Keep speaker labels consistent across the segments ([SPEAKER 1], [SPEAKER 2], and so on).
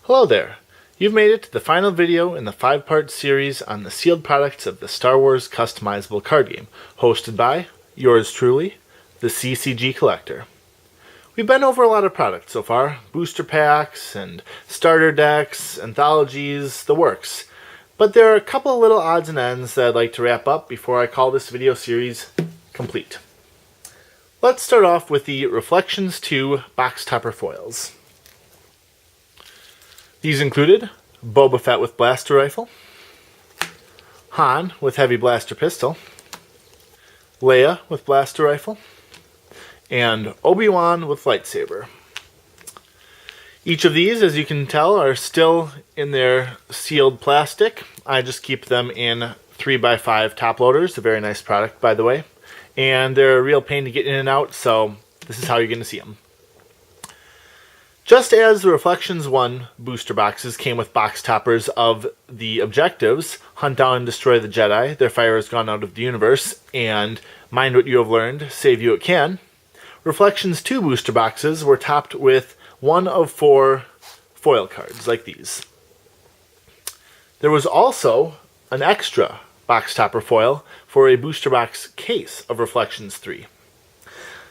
[SPEAKER 1] Hello there! You've made it to the final video in the 5-part series on the sealed products of the Star Wars customizable card game, hosted by, yours truly, the CCG Collector. We've been over a lot of products so far, booster packs and starter decks, anthologies, the works. But there are a couple of little odds and ends that I'd like to wrap up before I call this video series complete. Let's start off with the Reflections 2 box topper foils. These included Boba Fett with blaster rifle, Han with heavy blaster pistol, Leia with blaster rifle, and Obi-Wan with lightsaber. Each of these, as you can tell, are still in their sealed plastic. I just keep them in 3x5 top loaders, a very nice product by the way, and they're a real pain to get in and out, so this is how you're going to see them. Just as the Reflections 1 booster boxes came with box toppers of the objectives, hunt down and destroy the Jedi, their fire has gone out of the universe, and mind what you have learned, save you it can, Reflections 2 booster boxes were topped with one of 4 foil cards, like these. There was also an extra box topper foil for a booster box case of Reflections 3.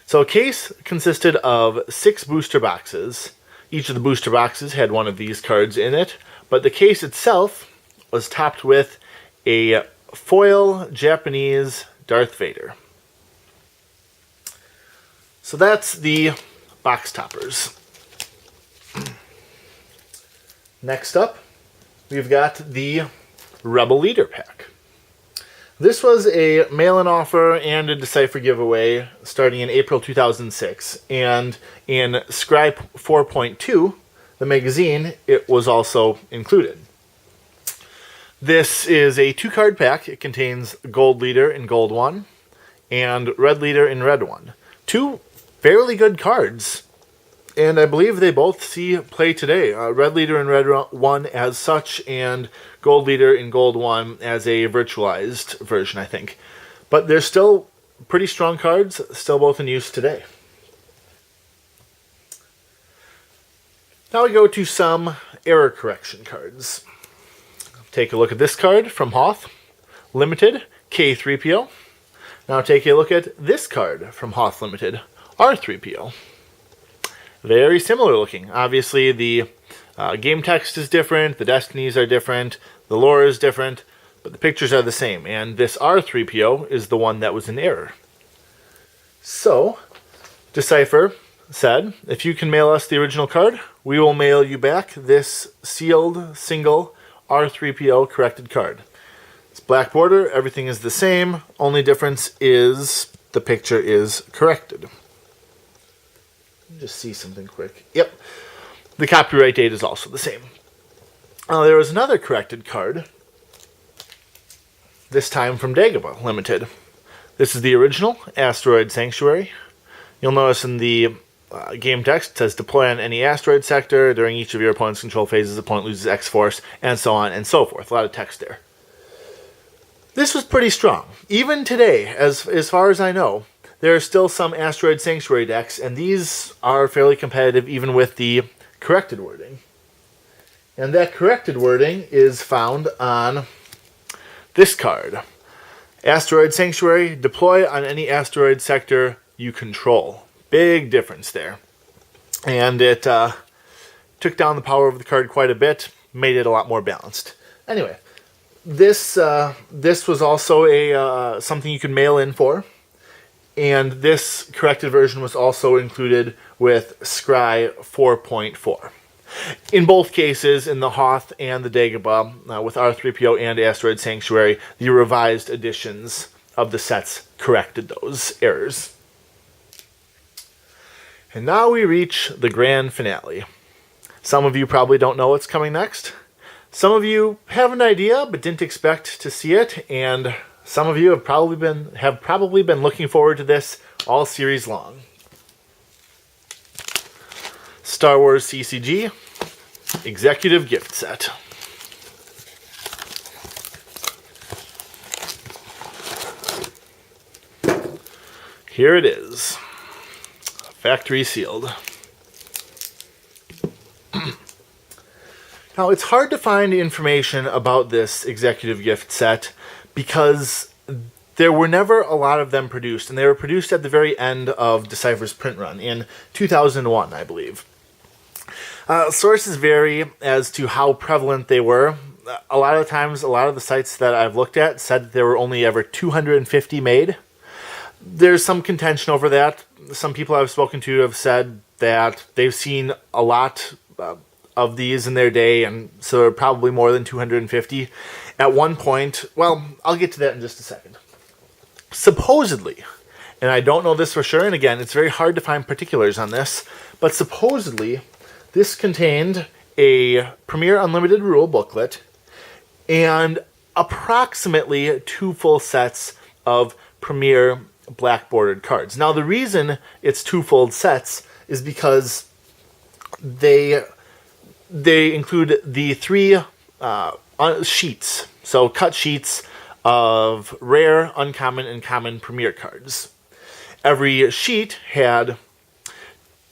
[SPEAKER 1] So a case consisted of 6 booster boxes. Each of the booster boxes had one of these cards in it, but the case itself was topped with a foil Japanese Darth Vader. So that's the box toppers. Next up, we've got the Rebel Leader Pack. This was a mail-in offer and a Decipher giveaway starting in April 2006, and in Scry 4.2, the magazine, it was also included. This is a 2-card pack. It contains Gold Leader in Gold 1 and Red Leader in Red 1. 2 fairly good cards, and I believe they both see play today. Red Leader in Red 1 as such, and Gold Leader in Gold 1 as a virtualized version, I think. But they're still pretty strong cards, still both in use today. Now we go to some error correction cards. Take a look at this card from Hoth, Limited, K3PO. Now take a look at this card from Hoth Limited, R3PO. Very similar looking. Obviously the game text is different, the destinies are different, the lore is different, but the pictures are the same, and this R3PO is the one that was in error. So, Decipher said, if you can mail us the original card, we will mail you back this sealed, single R3PO corrected card. It's black border, everything is the same, only difference is the picture is corrected. Just see something quick. Yep. The copyright date is also the same. There was another corrected card, this time from Dagobah Limited. This is the original Asteroid Sanctuary. You'll notice in the game text it says deploy on any asteroid sector. During each of your opponent's control phases, the opponent loses X-Force, and so on and so forth. A lot of text there. This was pretty strong. Even today, as far as I know, there are still some Asteroid Sanctuary decks, and these are fairly competitive even with the corrected wording. And that corrected wording is found on this card. Asteroid Sanctuary, deploy on any asteroid sector you control. Big difference there. And it took down the power of the card quite a bit, made it a lot more balanced. Anyway, this was also a something you could mail in for. And this corrected version was also included with Scry 4.4. In both cases, in the Hoth and the Dagobah, with R3PO and Asteroid Sanctuary, the revised editions of the sets corrected those errors. And now we reach the grand finale. Some of you probably don't know what's coming next. Some of you have an idea but didn't expect to see it, and some of you have probably been looking forward to this all series long. Star Wars CCG Executive Gift Set. Here it is. Factory sealed. Now, it's hard to find information about this executive gift set because there were never a lot of them produced, and they were produced at the very end of Decipher's print run in 2001, I believe. Sources vary as to how prevalent they were. A lot of times, a lot of the sites that I've looked at said that there were only ever 250 made. There's some contention over that. Some people I've spoken to have said that they've seen a lot of these in their day, and so there are probably more than 250. At one point, well, I'll get to that in just a second. Supposedly, and I don't know this for sure, and again, it's very hard to find particulars on this, but supposedly this contained a Premier Unlimited rule booklet and approximately 2 full sets of Premier black bordered cards. Now, the reason it's 2 full sets is because they include the 3 sheets, so cut sheets of rare, uncommon, and common Premier cards. Every sheet had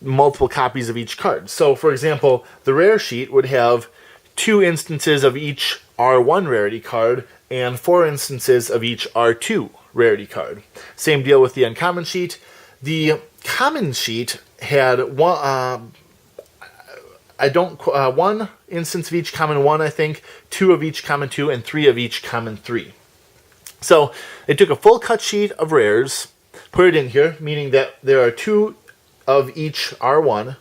[SPEAKER 1] multiple copies of each card. So, for example, the rare sheet would have 2 instances of each R1 rarity card and 4 instances of each R2 rarity card. Same deal with the uncommon sheet. The common sheet had one instance of each common 1, I think, 2 of each common 2, and 3 of each common 3. So they took a full cut sheet of rares, put it in here, meaning that there are 2 of each R1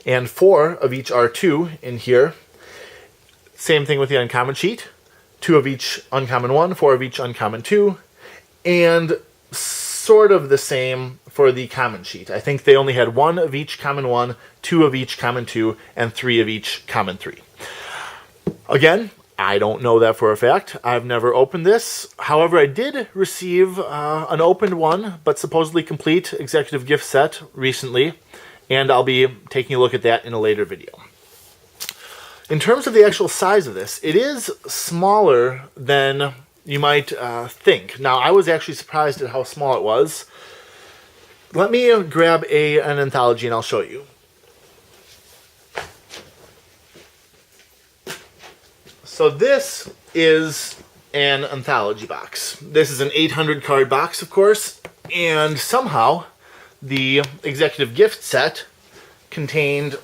[SPEAKER 1] and 4 of each R2 in here. Same thing with the uncommon sheet. 2 of each uncommon 1, 4 of each uncommon 2, and sort of the same for the common sheet. I think they only had 1 of each common 1, 2 of each common 2, and 3 of each common 3. Again, I don't know that for a fact. I've never opened this. However, I did receive an opened one, but supposedly complete executive gift set recently, and I'll be taking a look at that in a later video. In terms of the actual size of this, it is smaller than you might think. Now, I was actually surprised at how small it was. Let me grab an anthology and I'll show you. So this is an anthology box. This is an 800 card box, of course, and somehow the executive gift set contained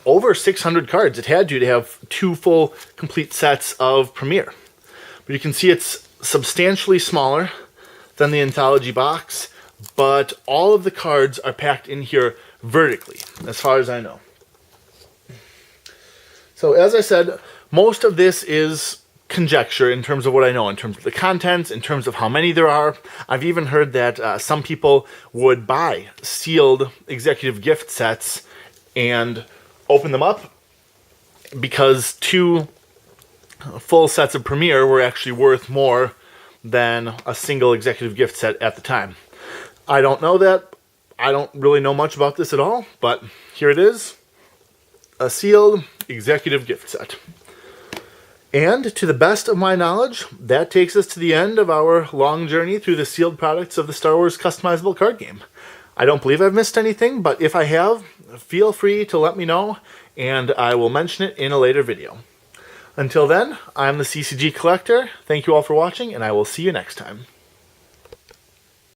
[SPEAKER 1] over 600 cards. It had to have 2 full complete sets of Premier. But you can see it's substantially smaller than the anthology box, but all of the cards are packed in here vertically, as far as I know. So as I said, most of this is conjecture in terms of what I know, in terms of the contents, in terms of how many there are. I've even heard that some people would buy sealed executive gift sets and open them up because 2 full sets of Premier were actually worth more than a single executive gift set at the time. I don't know that. I don't really know much about this at all, but here it is. A sealed executive gift set. And to the best of my knowledge, that takes us to the end of our long journey through the sealed products of the Star Wars customizable card game. I don't believe I've missed anything, but if I have, feel free to let me know, and I will mention it in a later video. Until then, I'm the CCG Collector. Thank you all for watching, and I will see you next time.